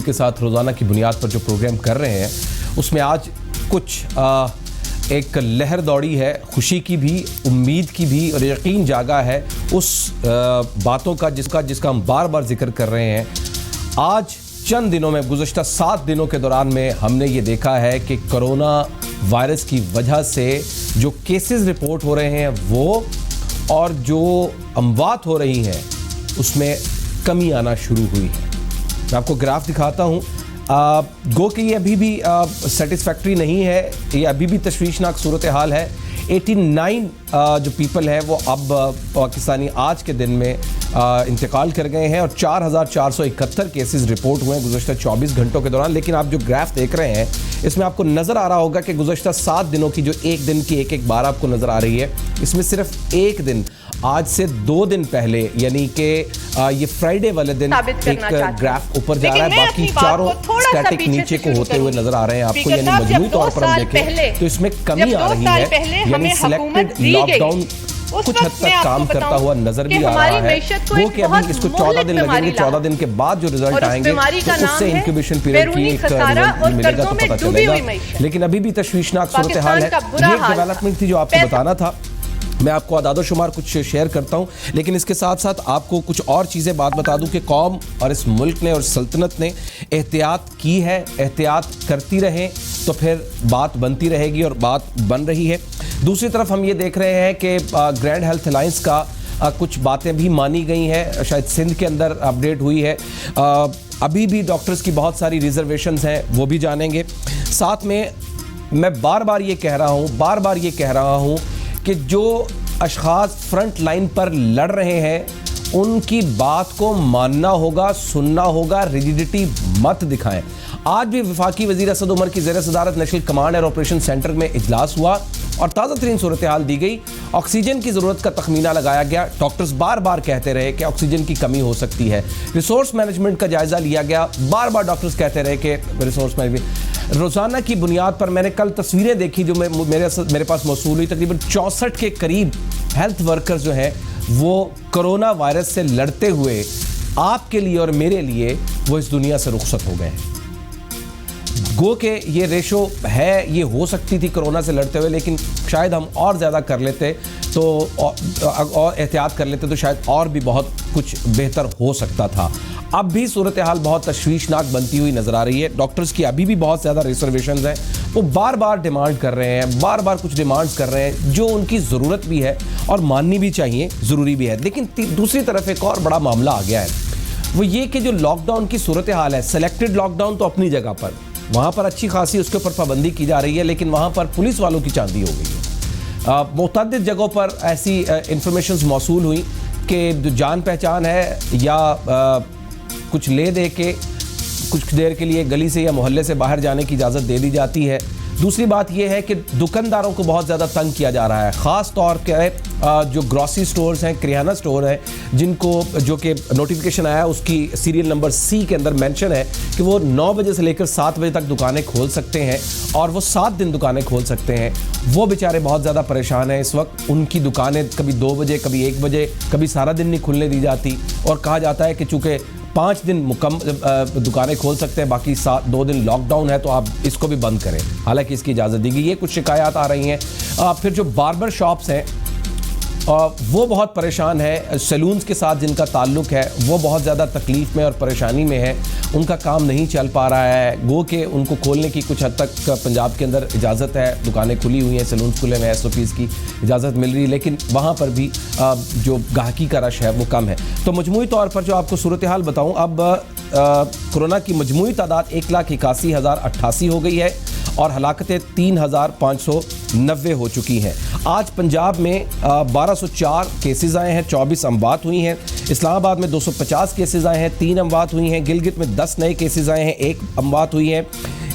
के साथ रोज़ाना की बुनियाद पर जो प्रोग्राम कर रहे हैं उसमें आज कुछ एक लहर दौड़ी है, खुशी की भी, उम्मीद की भी, और यकीन जागा है उस बातों का जिसका हम बार बार जिक्र कर रहे हैं। आज चंद दिनों में, गुज़श्ता 7 दिनों के दौरान में हमने ये देखा है कि कोरोना वायरस की वजह से जो केसेस रिपोर्ट हो रहे हैं वो और जो अमवात हो रही हैं उसमें कमी आना शुरू हुई है। मैं आपको ग्राफ दिखाता हूँ। गो कि ये अभी भी सेटिस्फैक्ट्री नहीं है, ये अभी भी तशवीशनाक सूरत हाल है। 89 जो पीपल हैं वो अब पाकिस्तानी आज के दिन में इंतकाल कर गए हैं और 4,471 केसेस रिपोर्ट हुए हैं गुज़श्ता 24 घंटों के दौरान। लेकिन आप जो ग्राफ देख रहे हैं इसमें आपको नज़र आ रहा होगा कि गुज़श्ता 7 दिनों की जो एक दिन की एक बार आपको नज़र आ रही है, इसमें सिर्फ एक दिन आज से 2 दिन पहले यानी कि ये फ्राइडे वाले दिन एक ग्राफ ऊपर जा रहा है, बाकी चारों स्टैटिक नीचे को होते हुए नजर आ रहे हैं आपको। यानी मजमूई तौर पर हम देखें तो इसमें कमी आ रही है, यानी सिलेक्टेड लॉकडाउन कुछ हद तक काम करता हुआ नजर भी आ रहा है। वो कि अभी इसको 14 दिन लगेंगे, 14 दिन के बाद जो रिजल्ट आएंगे तो उससे इंक्यूबेशन पीरियड की एक रिजल्ट मिलेगा तो पता चलेगा। लेकिन अभी भी तशवीशनाक सूरत हाल है। ये एक डेवलपमेंट थी जो आपको बताना था। मैं आपको आदादो शुमार कुछ शेयर करता हूं, लेकिन इसके साथ साथ आपको कुछ और चीज़ें बात बता दूं कि कौम और इस मुल्क ने और सल्तनत ने एहतियात की है, एहतियात करती रहें तो फिर बात बनती रहेगी और बात बन रही है। दूसरी तरफ हम ये देख रहे हैं कि ग्रैंड हेल्थ अलायंस का कुछ बातें भी मानी गई हैं, शायद सिंध के अंदर अपडेट हुई है। अभी भी डॉक्टर्स की बहुत सारी रिजर्वेशंस हैं, वो भी जानेंगे। साथ में मैं बार बार ये कह रहा हूँ कि जो अशखास फ्रंट लाइन पर लड़ रहे हैं उनकी बात को मानना होगा, सुनना होगा, रिजिडिटी मत दिखाएं। आज भी वफाकी वज़ीर असद उमर की ज़ेर सदारत national command and operation centre में इजलास हुआ और ताज़ा तरीन सूरत हाल दी गई। ऑक्सीजन की ज़रूरत का तखमीना लगाया गया। डॉक्टर्स बार बार कहते रहे कि ऑक्सीजन की कमी हो सकती है। रिसोर्स मैनेजमेंट का जायज़ा लिया गया। बार बार डॉक्टर्स कहते रहे कि रिसोर्स मैनेजमेंट। रोज़ाना की बुनियाद पर मैंने कल तस्वीरें देखी जो मेरे पास मौसूल हुई। तकरीबन 64 के करीब हेल्थ वर्कर्स जो हैं वो कोरोना वायरस से लड़ते हुए आपके लिए और मेरे लिए वो इस दुनिया से रुखसत हो गए हैं। गो के ये रेशो है, ये हो सकती थी कोरोना से लड़ते हुए, लेकिन शायद हम और ज़्यादा कर लेते तो और एहतियात कर लेते तो शायद और भी बहुत कुछ बेहतर हो सकता था। अब भी सूरत हाल बहुत तशवीशनाक बनती हुई नज़र आ रही है। डॉक्टर्स की अभी भी बहुत ज़्यादा रिजर्वेशंस हैं, वो बार बार डिमांड कर रहे हैं, बार बार कुछ डिमांड्स कर रहे हैं जो उनकी ज़रूरत भी है और माननी भी चाहिए, ज़रूरी भी है। लेकिन दूसरी तरफ एक और बड़ा मामला आ गया है, वो ये कि जो लॉकडाउन की सूरत हाल है, सेलेक्टेड लॉकडाउन तो अपनी जगह पर, वहाँ पर अच्छी खासी उसके ऊपर पाबंदी की जा रही है, लेकिन वहाँ पर पुलिस वालों की चांदी हो गई है। मुतअद्दिद जगहों पर ऐसी इंफॉर्मेशंस मौसूल हुई कि जो जान पहचान है या कुछ ले दे के कुछ देर के लिए गली से या मोहल्ले से बाहर जाने की इजाज़त दे दी जाती है। दूसरी बात यह है कि दुकानदारों को बहुत ज़्यादा तंग किया जा रहा है, ख़ास तौर पर जो ग्रॉसरी स्टोर्स हैं, किराना स्टोर हैं, जिनको जो कि नोटिफिकेशन आया उसकी सीरियल नंबर C के अंदर मेंशन है कि वो 9 बजे से लेकर 7 बजे तक दुकानें खोल सकते हैं और वो 7 दिन दुकानें खोल सकते हैं। वो बेचारे बहुत ज़्यादा परेशान हैं इस वक्त। उनकी दुकानें कभी 2 बजे, कभी 1 बजे, कभी सारा दिन नहीं खुलने दी जाती और कहा जाता है कि चूँकि 5 दिन दुकानें खोल सकते हैं, बाकी 2 दिन लॉकडाउन है तो आप इसको भी बंद करें। हालांकि इसकी इजाज़त दी गई। ये कुछ शिकायत आ रही हैं। फिर जो बार्बर शॉप्स हैं वो बहुत परेशान है। सैलून्स के साथ जिनका ताल्लुक़ है वो बहुत ज़्यादा तकलीफ़ में और परेशानी में है, उनका काम नहीं चल पा रहा है। गो के उनको खोलने की कुछ हद तक पंजाब के अंदर इजाज़त है, दुकानें खुली हुई हैं, सैलून्स खुले हुए हैं, SOPs की इजाज़त मिल रही है, लेकिन वहाँ पर भी जो गाहकी का रश है वो कम है। तो मजमूई तौर पर जो आपको सूरत हाल बताऊँ, अब कोरोना की मजमूई तादाद 1,81,088 हो गई है और हलाकतें 3,590 हो चुकी हैं। आज पंजाब में 1204 केसेस आए हैं, 24 अमवात हुई हैं। इस्लामाबाद में 250 केसेस आए हैं, 3 अमवात हुई हैं। गिलगित में 10 नए केसेस आए हैं, 1 अमवात हुई है।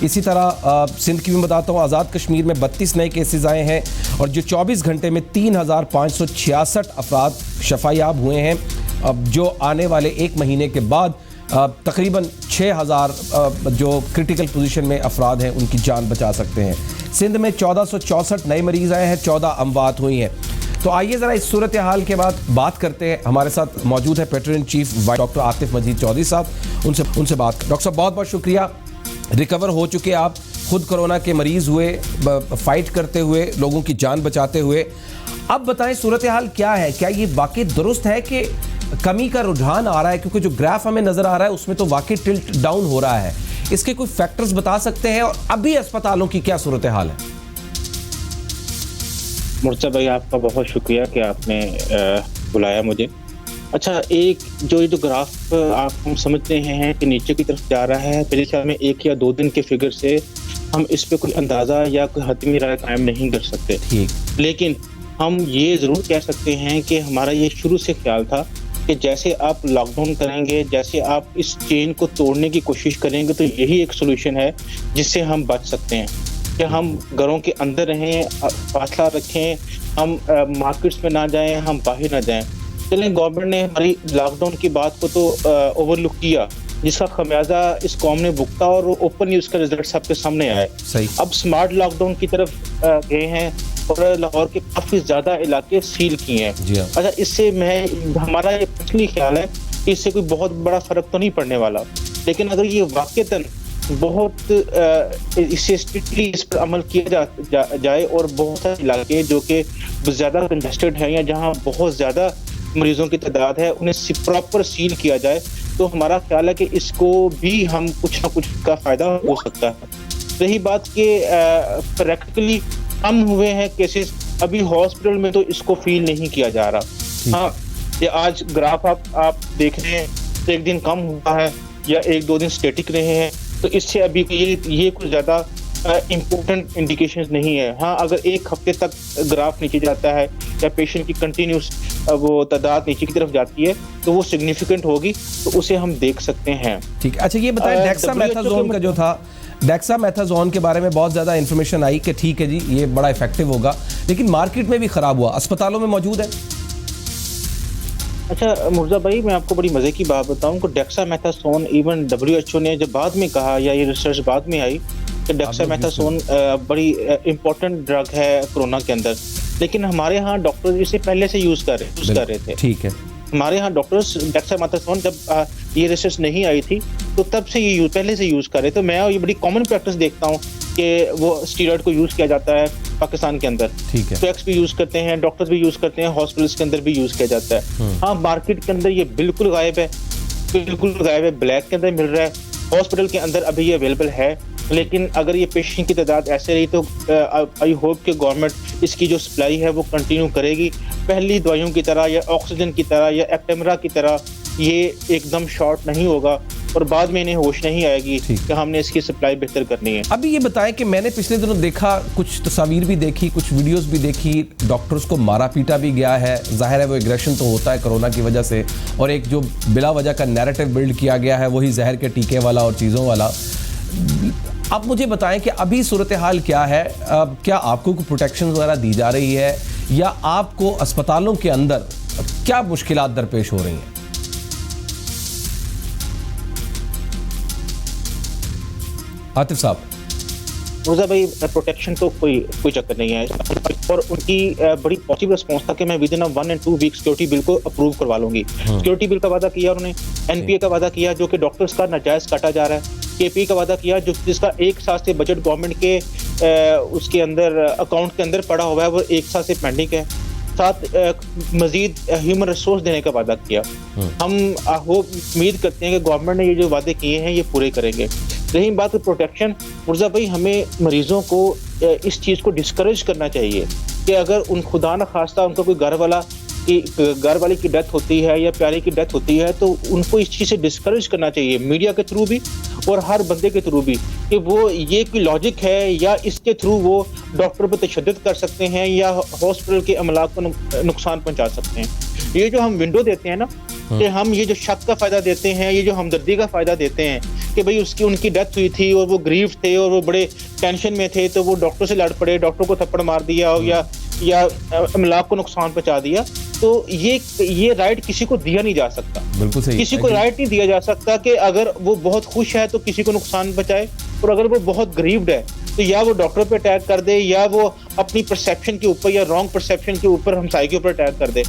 इसी तरह सिंध की भी बताता हूँ, आज़ाद कश्मीर में 32 नए केसेस आए हैं और जो 24 घंटे में 3,566 अफराद शफायाब हुए हैं। अब जो आने वाले 1 महीने के बाद तकरीबन 6,000 जो क्रिटिकल पोजीशन में अफराद हैं उनकी जान बचा सकते हैं। सिंध में 1464 नए मरीज़ आए हैं, 14 अमवात हुई हैं। तो आइए ज़रा इस सूरत हाल के बाद बात करते हैं। हमारे साथ मौजूद है patron in chief doctor Atif Majid Chaudhry साहब, उनसे बात। डॉक्टर साहब बहुत बहुत शुक्रिया, रिकवर हो चुके आप, खुद कोरोना के मरीज़ हुए, फाइट करते हुए, लोगों की जान बचाते हुए। अब बताएं सूरत हाल क्या है, क्या ये वाकई दुरुस्त है कि कमी का रुझान आ रहा है? क्योंकि जो ग्राफ हमें नज़र आ रहा है उसमें तो वाकई टिल्ट डाउन हो रहा है। इसके कोई फैक्टर्स बता सकते हैं, और अभी अस्पतालों की क्या सूरत हाल है? मुर्तज़ा भाई, आपका बहुत शुक्रिया कि आपने बुलाया मुझे। अच्छा, एक जो ग्राफ आप हम समझते हैं कि नीचे की तरफ जा रहा है, मेरे ख्याल में 1 या 2 दिन के फिगर से हम इस पे कोई अंदाज़ा या कोई हतमी राय कायम नहीं कर सकते। ठीक। लेकिन हम ये ज़रूर कह सकते हैं कि हमारा ये शुरू से ख्याल था कि जैसे आप लॉकडाउन करेंगे, जैसे आप इस चेन को तोड़ने की कोशिश करेंगे, तो यही एक सोल्यूशन है जिससे हम बच सकते हैं कि हम घरों के अंदर रहें, फासला रखें, हम मार्केट्स में ना जाएं, हम बाहर ना जाएं। चलें, गवर्नमेंट ने हमारी लॉकडाउन की बात को तो ओवरलुक किया, जिसका खमियाजा इस कौम ने भुगता और ओपनली उसका रिजल्ट सबके सामने आया। सही। अब स्मार्ट लॉकडाउन की तरफ गए हैं और लाहौर के काफी ज्यादा इलाके सील किए हैं। जी हाँ। अच्छा, इससे हमारा ये पर्सनली ख्याल है कि इससे कोई बहुत बड़ा फर्क तो नहीं पड़ने वाला, लेकिन अगर ये वाकईतन बहुत इससे स्ट्रिक्टली इस पर अमल किया जाए और बहुत सारे इलाके जो कि ज्यादा कंजेस्टेड हैं या जहाँ बहुत ज्यादा मरीजों की तादाद है, उन्हें प्रॉपर सील किया जाए, तो हमारा ख्याल है कि इसको भी हम कुछ ना कुछ का फायदा हो सकता है। रही बात कि प्रैक्टिकली कम हुए हैं केसेस, अभी हॉस्पिटल में तो इसको फील नहीं किया जा रहा। हाँ, ये आज ग्राफ आप देख रहे हैं, एक दिन कम हुआ है या 1-2 दिन स्टेटिक रहे हैं, तो इससे अभी ये कुछ ज्यादा इम्पोर्टेंट इंडिकेशंस नहीं है। हाँ, अगर 1 हफ्ते तक ग्राफ नीचे जाता है या पेशेंट की कंटिन्यूस वो तादाद नीचे की तरफ जाती है, तो वो सिग्निफिकेंट होगी, तो उसे हम देख सकते हैं। ठीक। अच्छा, ये बताएं डेक्सामेथासोन का जो था, डेक्सामेथासोन के बारे में बहुत ज़्यादा इन्फॉर्मेशन आई कि ठीक है जी ये बड़ा इफेक्टिव होगा, लेकिन मार्केट में भी ख़राब हुआ, अस्पतालों में मौजूद है। अच्छा मुर्जा भाई, मैं आपको बड़ी मजे की बात बताऊं कि डेक्सामेथासोन इवन WHO ने जब बाद में कहा, या ये रिसर्च बाद में आई कि डेक्सामेथासोन बड़ी इम्पोर्टेंट ड्रग है कोरोना के अंदर, लेकिन हमारे यहाँ डॉक्टर इसे पहले से यूज कर रहे थे। ठीक है। हमारे यहाँ डॉक्टर्स डेक्सामेथासोन जब ये रिसर्च नहीं आई थी तो तब से ये पहले से यूज कर रहे थे। मैं ये बड़ी कॉमन प्रैक्टिस देखता हूँ कि वो स्टीरॉयड को यूज किया जाता है पाकिस्तान के अंदर। ठीक है। पैक्स भी यूज करते हैं, डॉक्टर्स भी यूज करते हैं, हॉस्पिटल्स के अंदर भी यूज किया जाता है। हाँ, मार्केट के अंदर ये बिल्कुल गायब है, ब्लैक के अंदर मिल रहा है, हॉस्पिटल के अंदर अभी ये अवेलेबल है। लेकिन अगर ये पेशेंट की तादाद ऐसे रही तो आई होप कि गवर्नमेंट इसकी जो सप्लाई है वो कंटिन्यू करेगी, पहली दवाइयों की तरह या ऑक्सीजन की तरह या एक्टेमरा की तरह ये एकदम शॉर्ट नहीं होगा और बाद में इन्हें होश नहीं आएगी कि हमने इसकी सप्लाई बेहतर करनी है। अभी ये बताएं कि मैंने पिछले दिनों देखा, कुछ तस्वीर भी देखी, कुछ वीडियोस भी देखी, डॉक्टर्स को मारा पीटा भी गया है। जाहिर है वो एग्रेशन तो होता है कोरोना की वजह से, और एक जो बिला वजह का नैरेटिव बिल्ड किया गया है वही जहर के टीके वाला और चीज़ों वाला। आप मुझे बताएं कि अभी सूरत हाल क्या है? क्या आपको कोई प्रोटेक्शन वगैरह दी जा रही है, या आपको अस्पतालों के अंदर क्या मुश्किलात दरपेश हो रही हैं? आतिफ साहब। मुर्जा भाई, प्रोटेक्शन तो कोई चक्कर नहीं है, और उनकी बड़ी पॉजिटिव रिस्पॉन्स था कि मैं within 1 and 2 week security bill को अप्रूव करवा लूंगी। सिक्योरिटी बिल का वादा किया उन्होंने, NPA का वादा किया जो कि डॉक्टर्स का नाजायज काटा जा रहा है, KP का वादा किया जो जिसका 1 साल से बजट गवर्नमेंट के उसके अंदर अकाउंट के अंदर पड़ा हुआ है, वो 1 साल से पेंडिंग है, साथ मजीद ह्यूमन रिसोर्स देने का वादा किया। हम उम्मीद करते हैं कि गवर्नमेंट ने ये जो वादे किए हैं ये पूरे करेंगे। रही बात प्रोटेक्शन, मुर्जा भाई, हमें मरीजों को इस चीज़ को डिस्करेज करना चाहिए कि अगर खुदा न खास्ता उनका कोई घर वाली की डेथ होती है या प्यारे की डेथ होती है, तो उनको इस चीज़ से डिस्करेज करना चाहिए, मीडिया के थ्रू भी और हर बंदे के थ्रू भी, कि वो ये कोई लॉजिक है या इसके थ्रू वो डॉक्टर पर तशद्दुद कर सकते हैं या हॉस्पिटल के अमला को नुकसान पहुंचा सकते हैं। ये जो हम विंडो देते हैं ना, कि हम ये जो शक का फायदा देते हैं, ये जो हमदर्दी का फायदा देते हैं कि भाई उनकी डेथ हुई थी और वो गरीब थे और वो बड़े टेंशन में थे, तो वो डॉक्टर से लड़ पड़े, डॉक्टर को थप्पड़ मार दिया या अमलाक को नुकसान पहुंचा दिया, तो ये राइट किसी को दिया नहीं जा सकता। बिल्कुल सही। किसी को राइट नहीं दिया जा सकता कि अगर वो बहुत खुश है तो किसी को नुकसान पहुंचाए, और अगर वो बहुत गरीब है तो या वो डॉक्टर पे अटैक कर दे या वो अपनी परसेप्शन के ऊपर या रॉन्ग परसेप्शन के ऊपर हमसाये के ऊपर अटैक कर दे।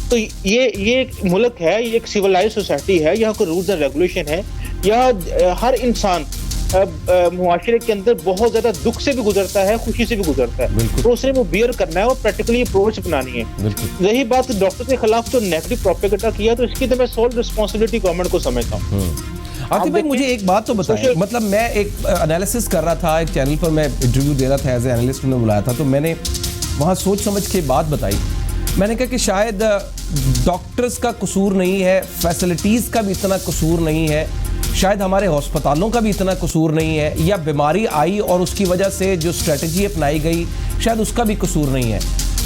तो ये एक मुल्क है, ये एक सिविलाइज सोसाइटी है, यहाँ को रूल्स एंड रेगुलेशन है, यहाँ हर इंसान मुआशरे के अंदर बहुत ज्यादा दुख से भी गुजरता है, खुशी से भी गुजरता है, तो उसे वो बियर करना है और प्रैक्टिकली अप्रोच अपनानी है। रही बात डॉक्टर के खिलाफ जो नेगेटिव प्रोपेगेंडा किया, तो इसकी तो मैं सोल रिस्पॉन्सिबिलिटी गवर्नमेंट को समझता हूँ। आतिफ भाई मुझे एक बात तो बताइए, मतलब मैं एक एनालिसिस कर रहा था, एक चैनल पर मैं इंटरव्यू दे रहा था, एज ए एनालिस्ट ने बुलाया था, तो मैंने वहाँ सोच समझ के बात बताई। मैंने कहा कि शायद डॉक्टर्स का कसूर नहीं है, फैसिलिटीज़ का भी इतना कसूर नहीं है, शायद हमारे अस्पतालों का भी इतना कसूर नहीं है, या बीमारी आई और उसकी वजह से जो स्ट्रेटजी अपनाई गई शायद उसका भी कसूर नहीं है।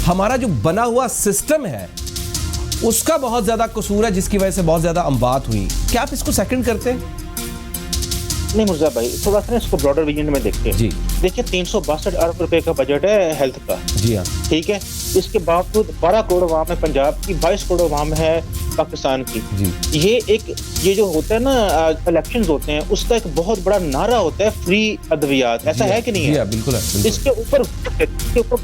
हमारा जो बना हुआ सिस्टम है उसका बहुत ज़्यादा कसूर है, जिसकी वजह से बहुत ज़्यादा अमवात हुई। क्या आप इसको सेकंड करते हैं? नहीं मुर्जा भाई, थोड़ा सा इसको ब्रॉडर विजन में देखते हैं। जी देखिए, 362 अरब रुपए का बजट है हेल्थ का। जी हाँ, ठीक है। इसके बावजूद 12 करोड़ आवाम है पंजाब की, 22 करोड़ आवाम है पाकिस्तान की। जी ये जो होता है ना, इलेक्शंस होते हैं, उसका एक बहुत बड़ा नारा होता है फ्री अद्वियात। ऐसा है कि नहीं है? बिल्कुल है, बिल्कुल। इसके ऊपर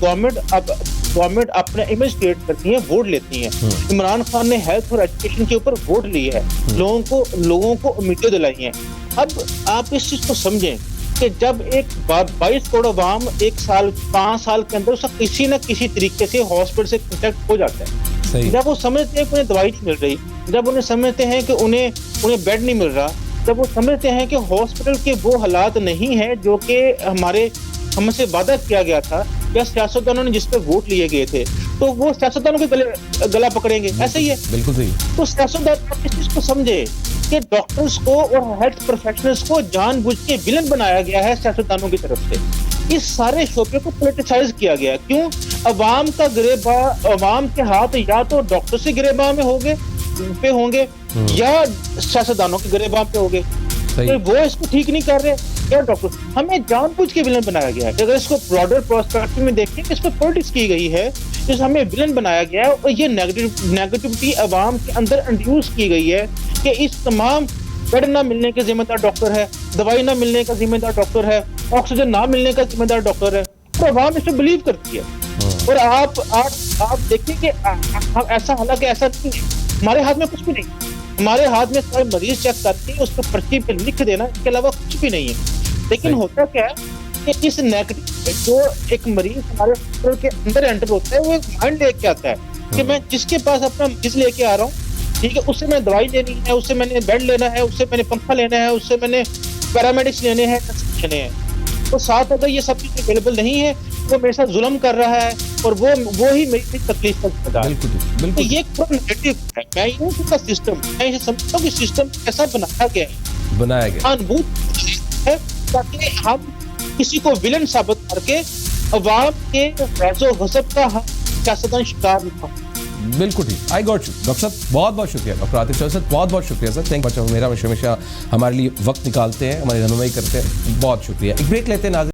गवर्नमेंट अपने इमेज क्रिएट करती है, वोट लेती है। इमरान खान ने हेल्थ और एजुकेशन के ऊपर वोट ली है, लोगों को उम्मीदें दिलाई हैं। अब आप इस चीज को समझें कि जब एक 22 करोड़ अवाम 5 साल के अंदर उसका किसी न किसी तरीके से हॉस्पिटल से कॉन्टेक्ट हो जाता है, जब वो समझते हैं कि उन्हें दवाई नहीं मिल रही, जब उन्हें समझते हैं कि उन्हें बेड नहीं मिल रहा, जब वो समझते हैं कि हॉस्पिटल के वो हालात नहीं है जो कि हमसे वादा किया गया था, या सियासतदानों ने जिस पे वोट लिए गए थे, तो वो सियासतदानों के गला पकड़ेंगे। ऐसा ही है, बिल्कुल सही। तो सियासतदान इस चीज को समझे कि डॉक्टर्स को और हेल्थ प्रोफेशनल्स को जानबूझ के विलन बनाया गया है सियासतदानों की तरफ से। इस सारे शोबे को पॉलिटिसाइज किया गया। क्यों? अवाम का गिरेबान, अवाम के हाथ या तो डॉक्टर से गिरेबान में होंगे या सियासतदानों के गिरेबान पे होंगे। तो वो इसको ठीक नहीं कर रहे या डॉक्टर, हमें जानबूझ के विलन बनाया गया है। अगर इसको ब्रॉडर पर्सपेक्टिव में देखें, इस पर पॉलिटिक्स की गई है, जिस हमें विलन बनाया गया है, और ये नेगेटिविटी अवाम के अंदर इंड्यूस की गई है कि इस तमाम बेड ना मिलने के जिम्मेदार डॉक्टर है, दवाई ना मिलने का जिम्मेदार डॉक्टर है, ऑक्सीजन ना मिलने का जिम्मेदार डॉक्टर है। तो अवाम इसमें बिलीव करती है। और आप देखिए कि ऐसा, हालांकि ऐसा नहीं है, हमारे हाथ में कुछ भी नहीं, हमारे हाथ में सारे मरीज चेक करके उसको पर्ची पे लिख देना, इसके अलावा कुछ भी नहीं है। लेकिन होता क्या है कि इस नेगेटिव जो एक मरीज हमारे हॉस्पिटल के अंदर एंटर होता है, वो एक माइंड लेके आता है कि मैं जिसके पास अपना मरीज लेके आ रहा हूँ, ठीक है, उससे मैंने दवाई लेनी है, उससे मैंने बेड लेना है, उससे मैंने पंखा लेना है, उससे मैंने पैरामेडिक्स लेने हैं, लेने हैं। तो साथ अगर ये सब चीज अवेलेबल नहीं है, वो मेरे साथ जुल्म कर रहा है और वो ही मेरी तकलीफ का जिम्मेदार है। तो ये नेगेटिव है। मैं ये इसका सिस्टम, मैं ये समझता हूँ कि सिस्टम ऐसा बनाया गया है ताकि हम किसी को विलन साबित करके अवाम के राजो गजब का हम सियासतदान शिकार न हो। बिल्कुल ठीक, आई गॉट यू डॉक्टर साहब, बहुत बहुत शुक्रिया डॉक्टर आतिफ सर, बहुत बहुत शुक्रिया सर, थैंक यू। मेरा हमेशा हमारे लिए वक्त निकालते हैं, हमारी रहनुमाई करते हैं, बहुत शुक्रिया। एक ब्रेक लेते हैं नाज़रीन।